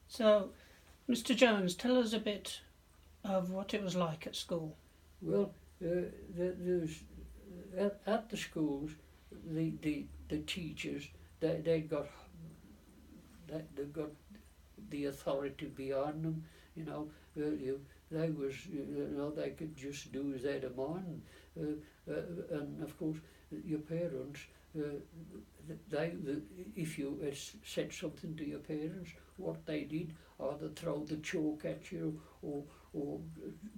So, Mr. Jones, tell us a bit of what it was like at school. Well, there's at the schools, the teachers they got they got the authority behind them. You know, they was they could just do as they demand, and of course your parents. Uh, if you said something to your parents, what they did, either throw the chalk at you or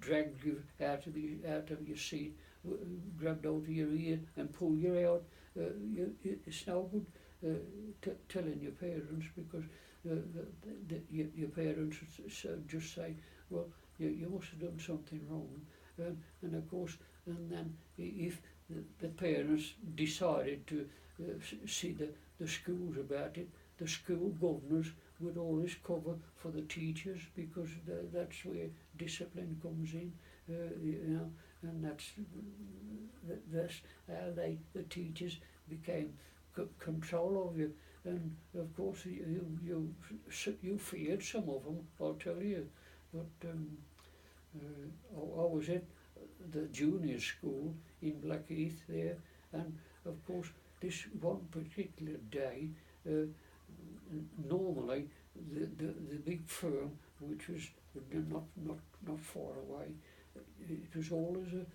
drag you out of your seat, grabbed out of your ear and pull you out. It's no good telling your parents because your parents just say, well, you must have done something wrong. And of course, and then if the parents decided to see the schools about it, the school governors would always cover for the teachers because that's where discipline comes in, and that's how the teachers became control of you. And of course, you feared some of them, I'll tell you. But I was at the junior school in Blackheath there, and of course, this one particular day, uh, normally the big firm, which was not far away, it was always a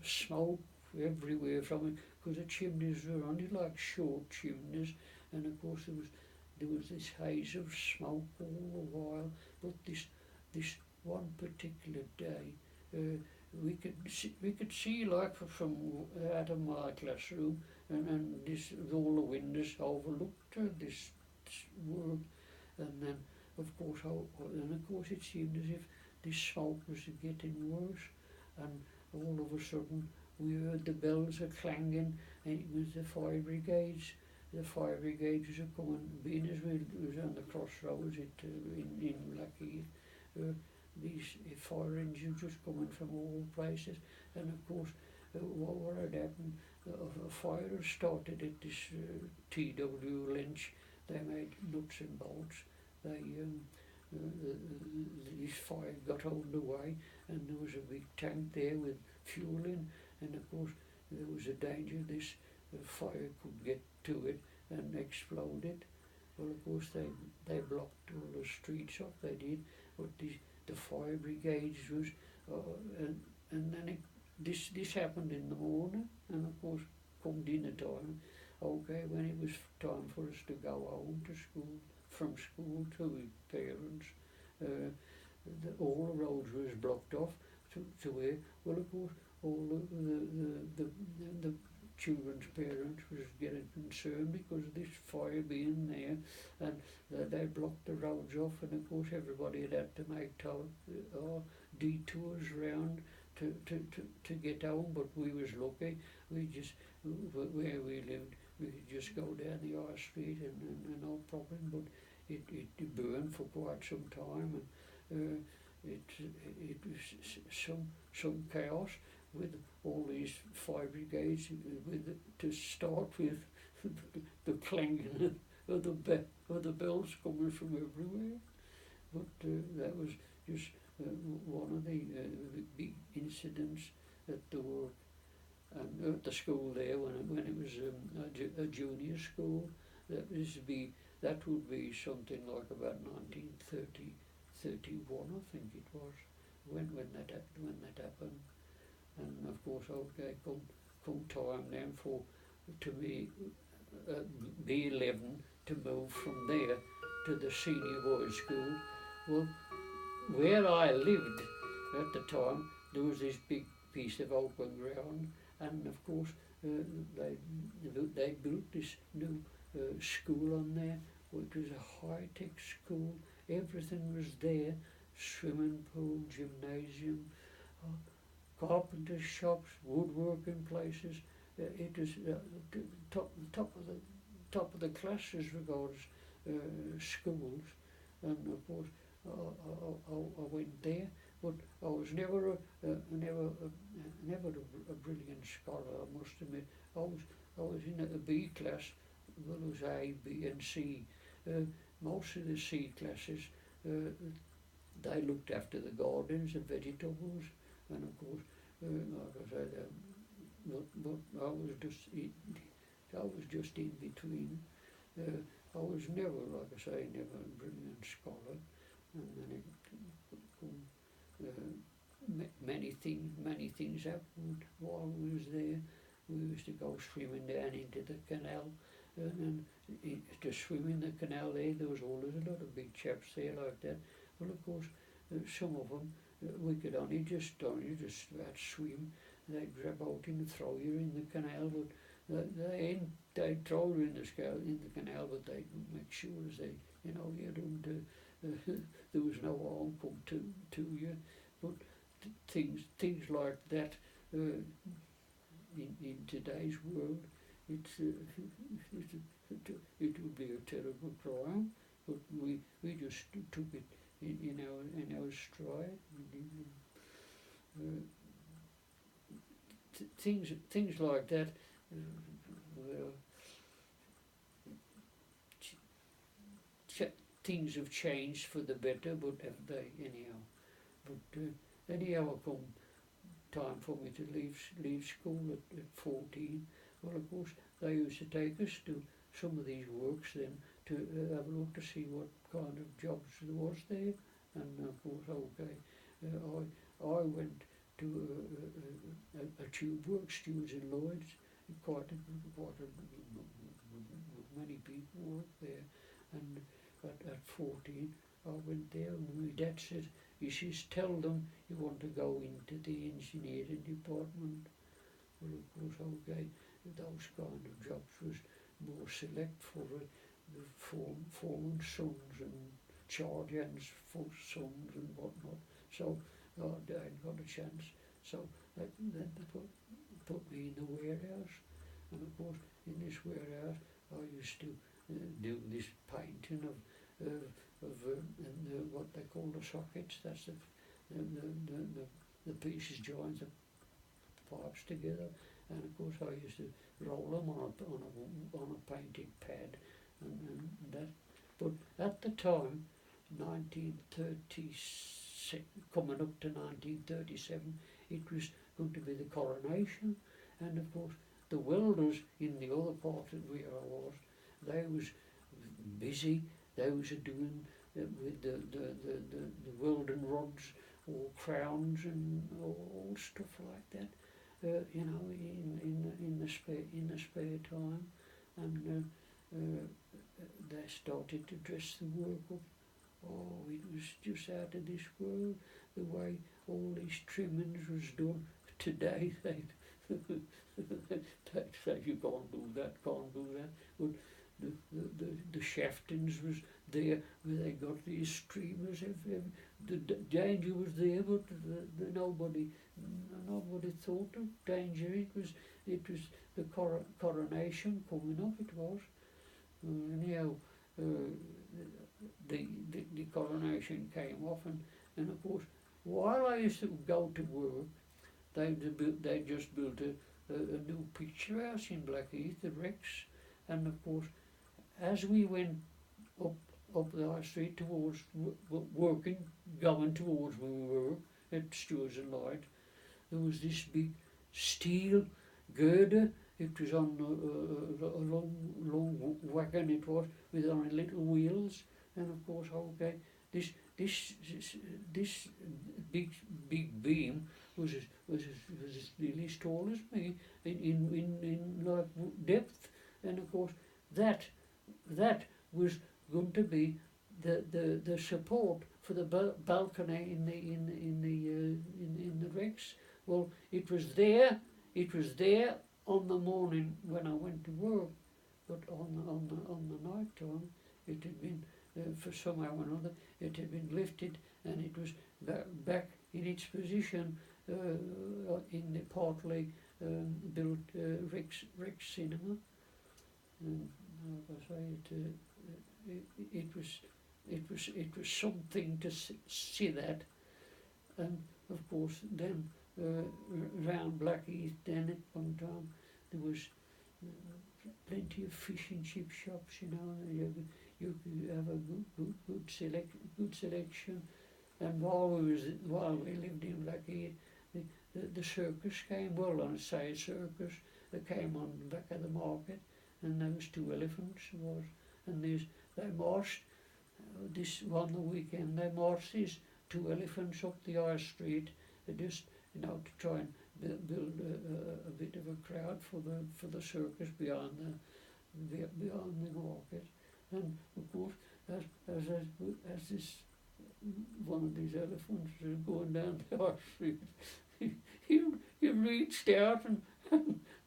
smoke everywhere from it because the chimneys were only like short chimneys, and of course there was this haze of smoke all the while. But this one particular day, we could see like from out of my classroom, and this all the windows overlooked this world, and then of course it seemed as if this smoke was getting worse, and all of a sudden we heard the bells are clanging, and it was the fire brigades. The fire brigades were coming, being as we was on the crossroads in Blackheath. Uh, these fire engines was coming from all places, and of course, what had happened, a fire had started at this T.W. Lynch. They made nuts and bolts. They this fire got underway, and there was a big tank there with fuel in, and of course there was a danger this fire could get to it and explode it. Well, of course they blocked all the streets off. They did, but the fire brigades was, and then this happened in the morning, and of course come dinner time, okay, when it was time for us to go home to school, from school to parents, uh, all the roads was blocked off to where, well, of course, all the children's parents was getting concerned because of this fire being there, and they blocked the roads off, and of course everybody had to make detours round to get home. But we was lucky, where we lived, we could just go down the high street and no problem. But it burned for quite some time, and it was some chaos with all these fire brigades, to start with the clanging of the bells coming from everywhere. But that was just one of the big incidents at the work and at the school there when it was a junior school. That would be something like about 1931, I think it was, when that happened. And of course, okay, come time then for to be B11 to move from there to the senior boys' school. Well, where I lived at the time, there was this big piece of open ground, and of course, they built this new school on there. It was a high-tech school. Everything was there: swimming pool, gymnasium, carpenter shops, woodworking places. It was top of the class as regards schools, and of course I went there, but I was never a brilliant scholar, I must admit. I was in a B class. Well, it was A, B, and C. Most of the C classes they looked after the gardens and vegetables, and of course, like I said, but I was just in between. I was never, like I say, never a brilliant scholar, and then many things happened while we was there. We used to go swimming down into the canal, and to swim in the canal there was always a lot of big chaps there like that. Well, of course, some of them we could only just about swim. They'd grab out and throw you in the canal, but they'd throw you in the canal, but they'd make sure as they, you didn't. There was no harm come to you, but things like that in today's world, it would be a terrible crime, but we just took it in our stride. Things like that. Well, things have changed for the better, but have they anyhow? But anyhow, come time for me to leave school at 14. Well, of course, they used to take us to some of these works then to have a look to see what kind of jobs there was there. And of course, okay, I went to a tube work, Stewards and Lloyd's. Quite many people worked there, and at 14 I went there, and my dad said, "You should tell them you want to go into the engineering department." Well, of course, okay, those kind of jobs was more select for the foreman's sons and charge hands for sons and whatnot. So I hadn't got a chance. So then they put me in the warehouse, and of course in this warehouse I used to do this painting of what they call the sockets. That's the pieces joins the pipes together, and of course I used to roll them on a painted pad, and that. But at the time, 1936, coming up to 1937, it was going to be the coronation, and of course the welders in the other part of where I was, they was busy. They was doing with the welding rods or crowns and all stuff like that, in the spare time, and they started to dress the work up. Oh, it was just out of this world, the way all these trimmings was done. Today they say you can't do that. But the shaftings was there, where they got these streamers. The danger was there, but nobody thought of danger. It was the coronation coming up. It was anyhow. The coronation came off, and of course, while I used to go to work, they just built a new picture house in Blackheath, the Rex, and of course, as we went up the high street towards going towards where we were at Stewards and Lloyd, there was this big steel girder. It was on a long wagon. It was with on little wheels, and of course, okay, this big beam was nearly as tall as me in like depth, and of course that was going to be the support for the balcony in the Rex. Well, it was there on the morning when I went to work, but on the night time it had been for somehow or another it had been lifted, and it was back in its position in the partly built Rex Cinema. And like I say, it was something to see that, and of course then round Blackheath then at one time there was plenty of fish and chip shops. you could have a good selection. And while we lived in Blackheath, the circus came, well, on a side circus, that came on the back of the market, and there was 2 elephants was, and they marched this one weekend. They marched these 2 elephants up the high street, just to try and build a bit of a crowd for the circus beyond the market. And of course, as this one of these elephants was going down the high street, he reached out and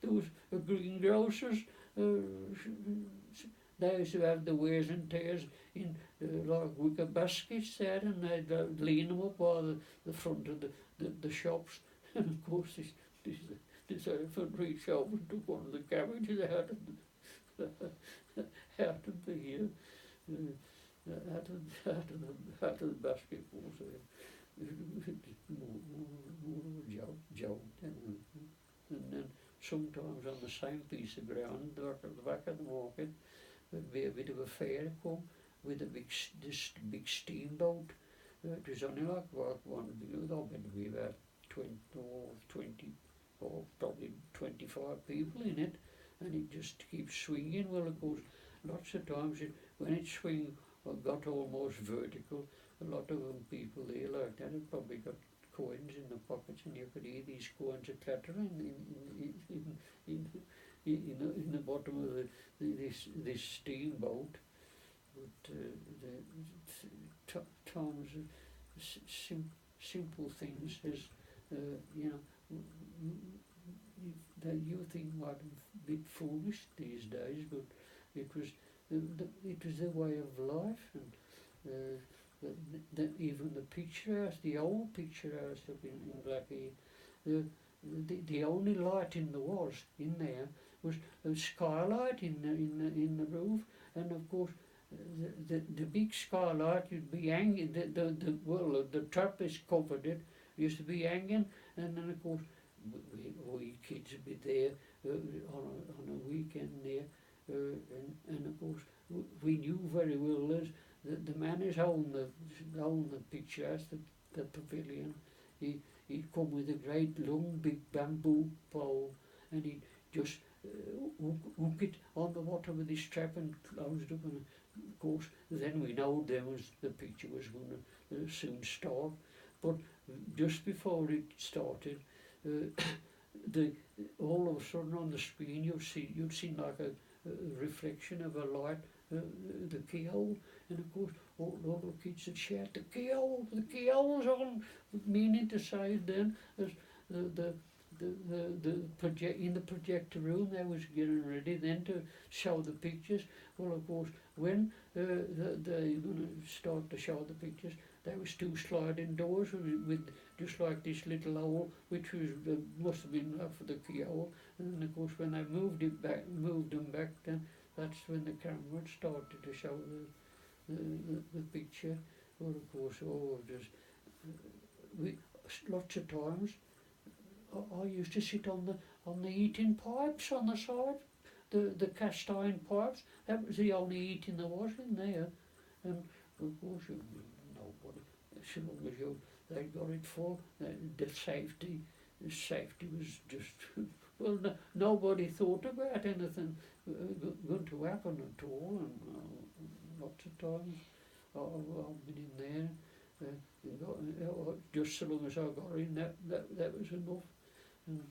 there was a greengrocer's. They used to have the wears and tears in like wicker baskets there, and they'd lean them up by the front of the shops. And of course, this elephant reached over and took one of the cabbages out of the basketball. So more of a joke. And then sometimes on the same piece of ground, at the back of the market, there'd be a bit of a fair come with this big steamboat. It was only like one, there'll be about 20 or probably 25 people in it, and it just keeps swinging. Well, of course, lots of times when it swung or got almost vertical, a lot of them people there like that had probably got coins in the pockets, and you could hear these coins are clattering in the bottom of this steamboat. But times simple things as that you think might be a bit foolish these days, but it was the way of life. And even the picture house, the old picture house up in Blackheath, the only light in there was a skylight in the roof, and of course the big skylight you'd be hanging. The trapeze covered it, used to be hanging, and then of course we kids would be there on a weekend there, and of course we knew very well the man who's holding the picture house, the pavilion. He'd come with a great long big bamboo pole, and he'd just hook it on the bottom of this trap and close it up. And of course, then we know the picture was going to soon start. But just before it started, all of a sudden on the screen you'd see like a reflection of a light, the keyhole, and of course all the kids would shout, the keyhole's on, meaning to say then as in the projector room they was getting ready then to show the pictures. Well, of course, when they were going to start to show the pictures, there was 2 sliding doors with just like this little hole, which was must have been enough for the keyhole. And then of course when they moved them back, then that's when the camera started to show the picture. Well, of course, lots of times I used to sit on the heating pipes on the side, the cast iron pipes. That was the only heating there was in there, and of course nobody, so long as they got it full, the safety was just well, nobody thought about anything going to happen at all. And lots of times I've been in there, just so long as I got in, that was enough. And